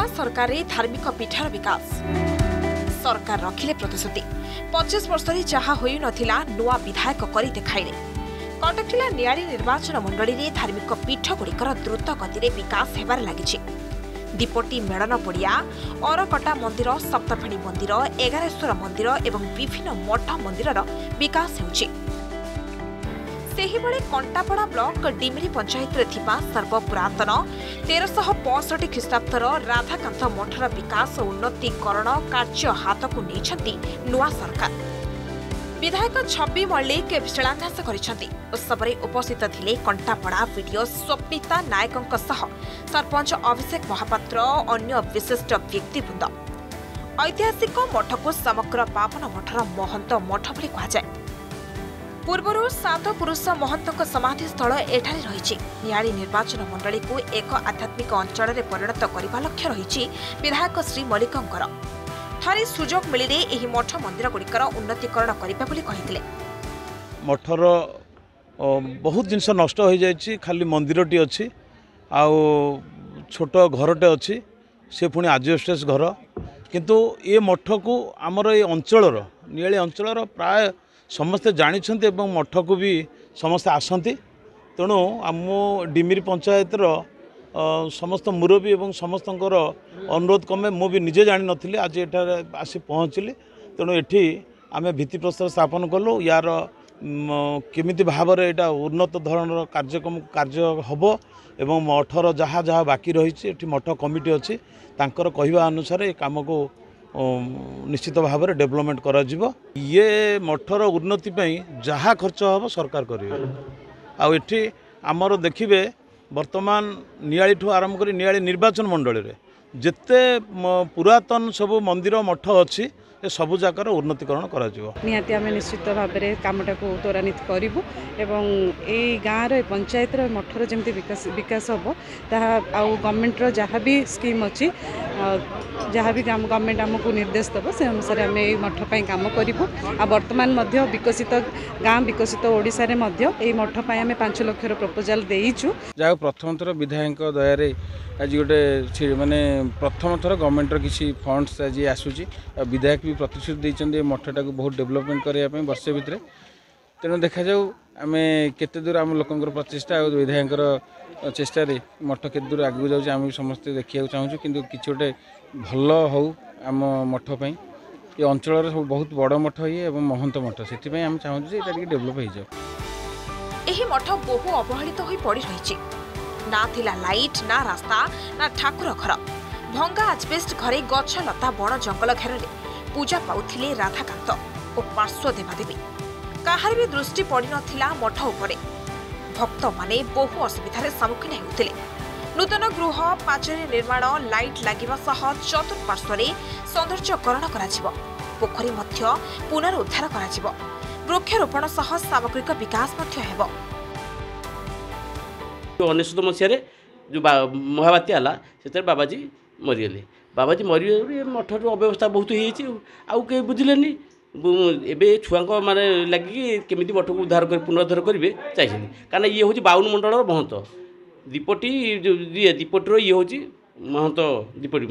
नुआ सरकार धार्मिक पीठर विकास सरकार रखिले प्रतिश्रुति 25 वर्ष जहा होई नथिला नुआ विधायक करी देखाइले। कटक जिला नियारी निर्वाचन मंडली रे धार्मिक पीठ गुड़िकर द्रुत गति विकास हेबार लागिछि। दीपोटी मेलन पड़िया, अरकटा मंदिर, सप्तफेणी मंदिर, एगारेश्वर मंदिर एवं विभिन्न मठ मंदिरर विकास हेउछि। सेहिबळे कंटापड़ा ब्लॉक डिमरी पंचायत रे थिबा सर्वपुरातन 1365 ख्रीष्टाब्दर राधाकांत मठर विकास और उन्नतीकरण कार्य हाथ को नेछंती नुआ सरकार। विधायक छवि मल्लिक शिलान्यास करिसेंती। उत्सव में उपस्थित थिले कंटापड़ा वीडियो स्वप्निता नायकंक सह सरपंच अभिषेक महापात्र अन्य विशिष्ट व्यक्तिवृंद। ऐतिहासिक मठ को समग्र पावन मठर महंत मठ भली कहुए। पूर्वर सात पुरुष महंतों समाधि स्थल एठारे रही। नियारी निर्वाचन मंडली को एक आध्यात्मिक अंचल में परिणत करने लक्ष्य रही विधायक श्री मल्लिकंकर। थरे सुजोग मिलिले एही मठ मंदिर गुड़िकर उन्नतीकरण करिबा बोली कहिथिले। मठर बहुत जिनस नष्ट हो जाइछि, खाली मंदिरटी अच्छी आ छोट घरटे अच्छी, से पुणी आजबेस्टस घर। किंतु ये मठ को आमर ये अंचलर नियाली अंचलर प्राय समस्ते जानिछन्ते एवं मठ को भी समस्ते आसंती। तेणु आम डिमिरी पंचायतर समस्त मुरबी एवं समस्तंकर अनुरोध क्रमे मु भी निजे जानी नथिली, आज एठारे आसी पहुँचली। तेणु एठी आमे भित्तिप्रस्तर स्थापन कलु। यार केमिति भाबरे एटा उन्नत धरणर कार्य हब एवं मठर जहाँ जहाँ बाकी रही एठी मठ कमिटी अच्छी, तांकर कहिबा अनुसार ए काम को निश्चित भाव में डेवलपमेंट करा जिवो। ये मठर उन्नति पई जहाँ खर्च हम सरकार करेंगे। आठी आमर देखिए वर्तमान नियाली ठू आरंभ कर नियाली निर्वाचन मंडली रे जिते पुरातन सब मंदिर मठ अच्छी ए सबु जाकर उन्नतीकरण करा जिवो। निहाती आम निश्चित भाव में कामटा को त्वरान्वित करूँ एवं ये गाँव पंचायत मठर जमी विकास हम ताऊ गवर्नमेंट जहाँ भी स्कीम अच्छी जहाँ भी गवर्नमेंट आमको निर्देश दब से अनुसार आम मठ पर कम करूँ। आ वर्तमान विकसित गाँव विकसित ओडिशा रे यही मठ पर आम 5 लाख प्रपोजाल देचु। जहाँ प्रथम थर विधायक दया आज गोटे माने प्रथम थर गवर्नमेंट किसी फंड्स आज आसूची। विधायक भी प्रतिश्रुति देते मठटा को बहुत डेवलपमेंट करने वर्ष भितर। तेणु देखा जाऊ आम केते दूर आम लोकंर प्रचेषा और विधायक चेष्टा मठ केते दूर आगू जाऊँ आम समस्ते देखा चाहूँ। किंतु कि गोटे भल हो आम मठ पाई ये अंचल सब बहुत बड़ मठ ये और महंत मठ से आम चाहूँ डेवलप हो जाए। एही मठ बहु अवहेलित हो पड़ी रही। ना थिला लाइट, ना रास्ता, ना ठाकुर घर। भंगा आजबेस्ट घरे गछ लता बण जंगल घेर पूजा पाउथिले राधाकांत और पार्श्व देवादेवी। काहार भी दृष्टि पड़ नथिला मठ उपरे। भक्त माने बहु असुविधार सम्मुखीन हेउथिले। नूतन गृह पाचेरी निर्माण, लाइट लागिबा सह चतुर्पार्श्वरे सौंदर्यकरण कराजिबो। पोखरी मध्य पुनरुद्धार कराजिबो। वृक्षरोपण सह सामग्रिक विकास मध्य हेबो। 19 मसीह जो महाबात्या है से बाबाजी मरीगले। बाबाजी मरीगले मठर अव्यवस्था बहुत हो कहीं बुझिले एवं छुआ माने लगे केमी मठ को उद्धार कर पुनरुद्धार करेंगे चाहिए। कारण ये हूँ 52 मंडल महंत दीपटी दीपटर ये हूँ महंत दीपटी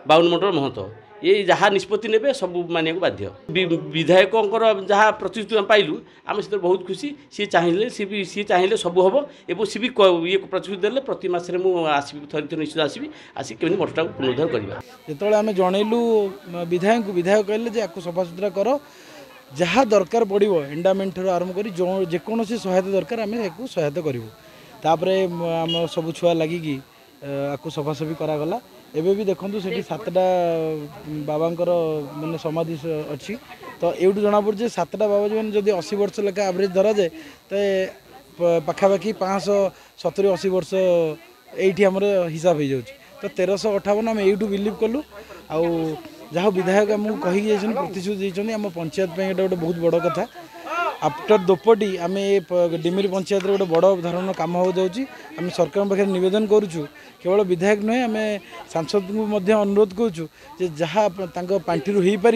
52 मंडल महंत ये जहाँ निष्पत्ति ने सब मानिया बाध्य। विधायक जहाँ प्रतिश्रुति पाइलु आम से बहुत खुशी। सी चाहिए सी चाहिए सब हम और सी भी ये प्रतिश्रुति देले प्रति मासरे मुझे थर निश्चित आसबि आसिक केमी मठटा पुनरुद्धार करवा। जो आम जनइलु विधायक कहले आपको सफा सुतरा कर जहाँ दरकार पड़ो एंडामेंट आरंभ कर जेकोसी सहायता दरकार आम सहायता करूँ। तापर आम सब छुआ लगिकी आपको सफासफी करागला। एबे भी देखो से 7टा बाबांकर माने समाधि अच्छी। तो एवं जना पड़े 7टा बाबा जो जब 80 वर्ष लेखा एवरेज धरा जाए तो पाखापाखि 570-80 वर्ष ये हिसाब हो जाए। तो 1358 आम यू बिलीव कलु। आउ जहाँ विधायक आमको कहीकि प्रतिश्रुति देते आम पंचायत गोटे बहुत बड़ कथा। आफ्टर दोपटी आम डिमिरी पंचायत गोटे बड़ धरण कम हो जाऊँगी। आम सरकार पाखे नवेदन करुचु केवल विधायक नुहे आम सांसद को अनुरोध करुचु जहाँ पांठि हो पार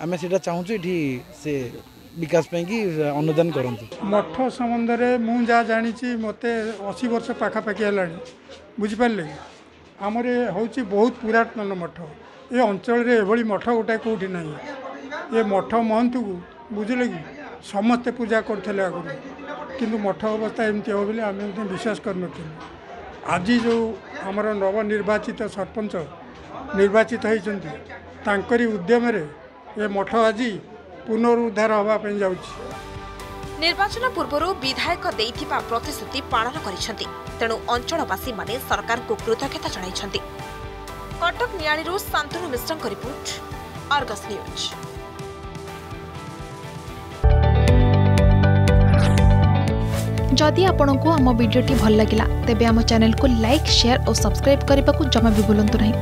आम से चाहूँ ये से विकास कि अनुदान करती। मठ संबंध में मुझा जानी मत 80 वर्ष पाखापाखि है बुझिपारे आमर हूँ बहुत पुरातन मठ ये अंचल एभली मठ गोटाए कौटी ना ये मठ महंत को बुझे कि समस्ते पूजा करते आगुरी किंतु मठ अवस्था एमती हो बोले आम विश्वास कर आज जो आमर नवनिर्वाचित सरपंच निर्वाचित होती उद्यम ये मठ आज पुनरुद्धार होगापी जाऊँगी। निर्वाचन पूर्व विधायक देइथिबा प्रतिश्रुति पालन करिसेंति तेणु अंचलवासी माने सरकार को कृतज्ञता जणाइछंति। कटक नियाळीरू शांतनु मिश्रଙ୍କ रिपोर्ट अर्गस न्यूज। जदि आपंक आम भिडी भल लगा तेब आम चैनल को लाइक शेयर और सब्सक्राइब करने को जमा भी भूलु नहीं।